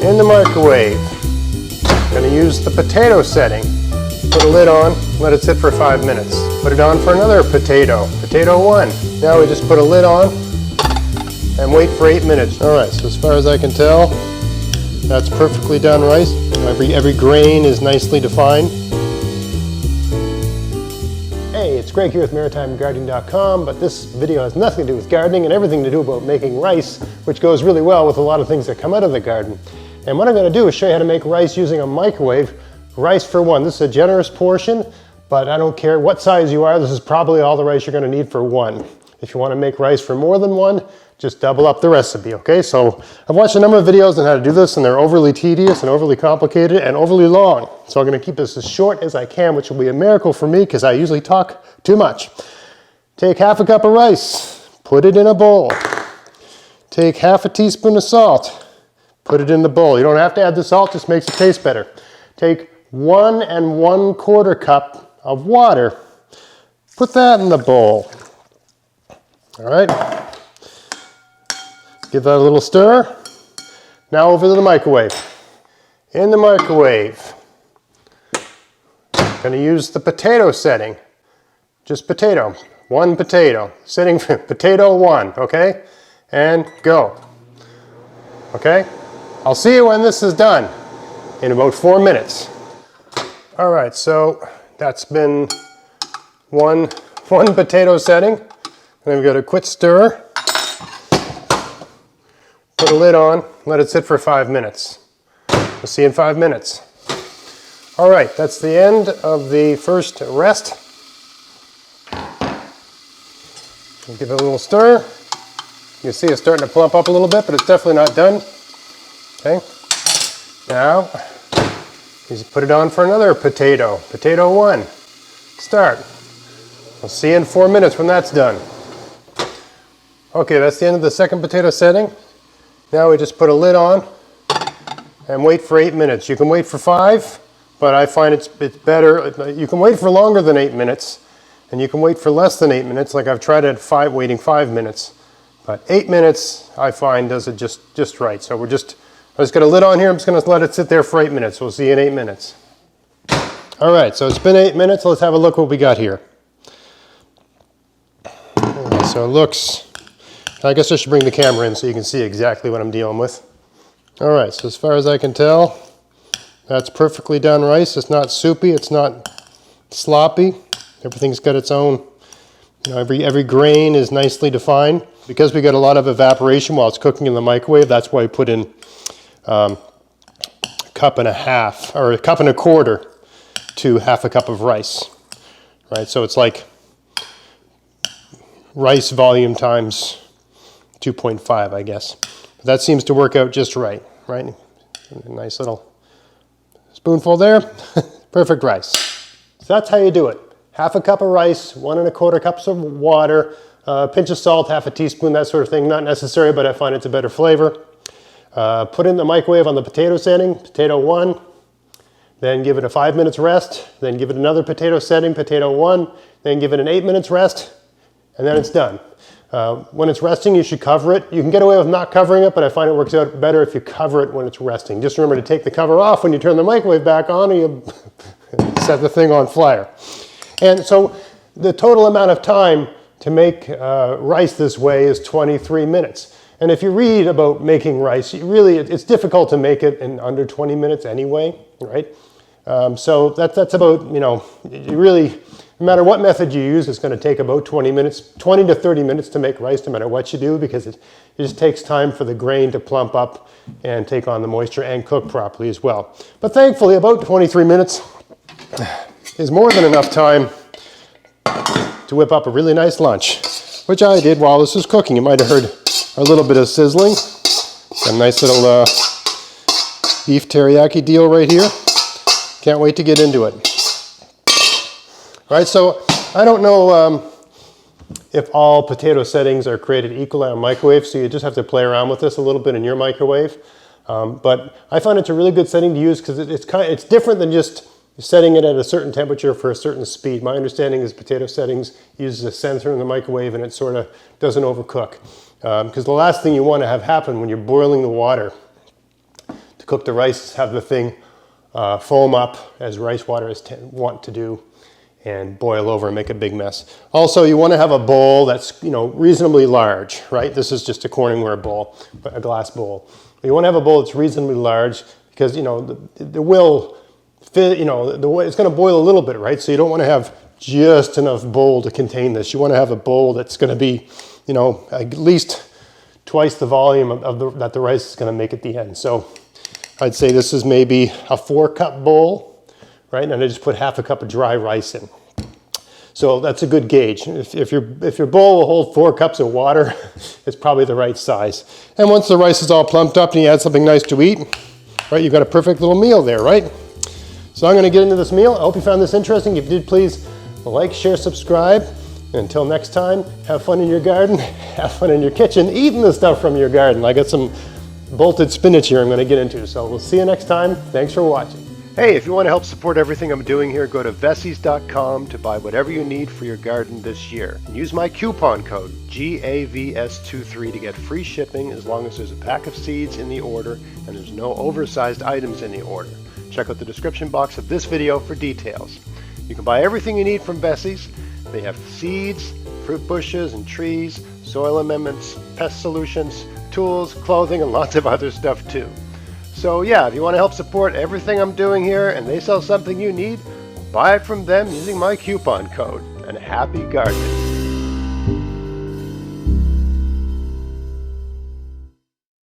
In the microwave. I'm going to use the potato setting. Put a lid on, let it sit for 5 minutes. Put it on for another potato, potato 1. Now we just put a lid on and wait for 8 minutes. All right, so as far as I can tell, that's perfectly done rice. Every grain is nicely defined. Hey, it's Greg here with MaritimeGardening.com, but this video has nothing to do with gardening and everything to do about making rice, which goes really well with a lot of things that come out of the garden. And what I'm going to do is show you how to make rice using a microwave. Rice for one. This is a generous portion, but I don't care what size you are, this is probably all the rice you're going to need for one. If you want to make rice for more than one, just double up the recipe, okay? So I've watched a number of videos on how to do this, and they're overly tedious and overly complicated and overly long. So I'm going to keep this as short as I can, which will be a miracle for me because I usually talk too much. Take half a cup of rice, put it in a bowl. Take half a teaspoon of salt, put it in the bowl. You don't have to add the salt, just makes it taste better. Take 1 1/4 cup of water, put that in the bowl. All right, give that a little stir. Now over to the microwave. In the microwave, I'm going to use the potato setting. Just potato, 1 potato. Setting for potato 1, okay? And go. Okay? I'll see you when this is done in about 4 minutes. All right, so that's been one potato setting. Then we've got a quick stir. Put a lid on, let it sit for 5 minutes. We'll see you in 5 minutes. All right, that's the end of the first rest. We'll give it a little stir. You can see it's starting to plump up a little bit, but it's definitely not done. Okay, now you put it on for another potato, potato 1. Start. We'll see you in 4 minutes when that's done. Okay, that's the end of the second potato setting. Now we just put a lid on and wait for 8 minutes. You can wait for 5, but I find it's better. You can wait for longer than 8 minutes, and you can wait for less than 8 minutes, like I've tried at waiting 5 minutes. But 8 minutes, I find, does it just right. So I just got a lid on here. I'm just going to let it sit there for 8 minutes. We'll see you in 8 minutes. All right, so it's been 8 minutes. Let's have a look what we got here. So it looks, I guess I should bring the camera in so you can see exactly what I'm dealing with. All right, so as far as I can tell, that's perfectly done rice. It's not soupy, it's not sloppy. Everything's got its own, every grain is nicely defined. Because we get a lot of evaporation while it's cooking in the microwave, that's why I put in a 1.5 cups or 1 1/4 cups to 1/2 cup of rice, right? So it's like rice volume times 2.5, I guess. But that seems to work out just right? A nice little spoonful there, perfect rice. So that's how you do it. 1/2 cup of rice, 1 1/4 cups of water, a pinch of salt, 1/2 teaspoon, that sort of thing. Not necessary, but I find it's a better flavor. Put it in the microwave on the potato setting, potato 1. Then give it a 5 minutes rest. Then give it another potato setting, potato 1. Then give it an 8 minutes rest, and then it's done. When it's resting, you should cover it. You can get away with not covering it, but I find it works out better if you cover it when it's resting. Just remember to take the cover off when you turn the microwave back on, or you set the thing on fire. And so the total amount of time to make rice this way is 23 minutes. And if you read about making rice, it's difficult to make it in under 20 minutes anyway, right? So that's about, you really, no matter what method you use, it's going to take about 20 to 30 minutes to make rice, no matter what you do, because it just takes time for the grain to plump up and take on the moisture and cook properly as well. But thankfully, about 23 minutes is more than enough time to whip up a really nice lunch, which I did while this was cooking. You might have heard a little bit of sizzling. A nice little beef teriyaki deal right here. Can't wait to get into it. All right, so I don't know if all potato settings are created equal on a microwave, so you just have to play around with this a little bit in your microwave. But I find it's a really good setting to use because it's different than just setting it at a certain temperature for a certain speed. My understanding is potato settings uses a sensor in the microwave and it sort of doesn't overcook. Because the last thing you want to have happen when you're boiling the water to cook the rice, have the thing foam up as rice water is want to do, and boil over and make a big mess. Also, you want to have a bowl that's, you know, reasonably large, right? This is just a Corningware bowl, a glass bowl. You want to have a bowl that's reasonably large because, you know, the will fit, you know, it's going to boil a little bit, right? So you don't want to have just enough bowl to contain this. You want to have a bowl that's going to be, you know, at least twice the volume that the rice is going to make at the end. So I'd say this is maybe a 4-cup bowl, right? And I just put half a cup of dry rice in. So that's a good gauge. If your bowl will hold 4 cups of water, it's probably the right size. And once the rice is all plumped up and you add something nice to eat, right, you've got a perfect little meal there, right? So I'm going to get into this meal. I hope you found this interesting. If you did, please like, share, subscribe. And until next time, have fun in your garden, have fun in your kitchen, eating the stuff from your garden. I got some bolted spinach here I'm going to get into. So we'll see you next time. Thanks for watching. Hey, if you want to help support everything I'm doing here, go to Vessies.com to buy whatever you need for your garden this year. And use my coupon code GAVS23 to get free shipping as long as there's a pack of seeds in the order and there's no oversized items in the order. Check out the description box of this video for details. You can buy everything you need from Vessies. They have seeds, fruit bushes and trees, soil amendments, pest solutions, tools, clothing, and lots of other stuff too. So yeah, if you want to help support everything I'm doing here and they sell something you need, buy it from them using my coupon code, and happy gardening.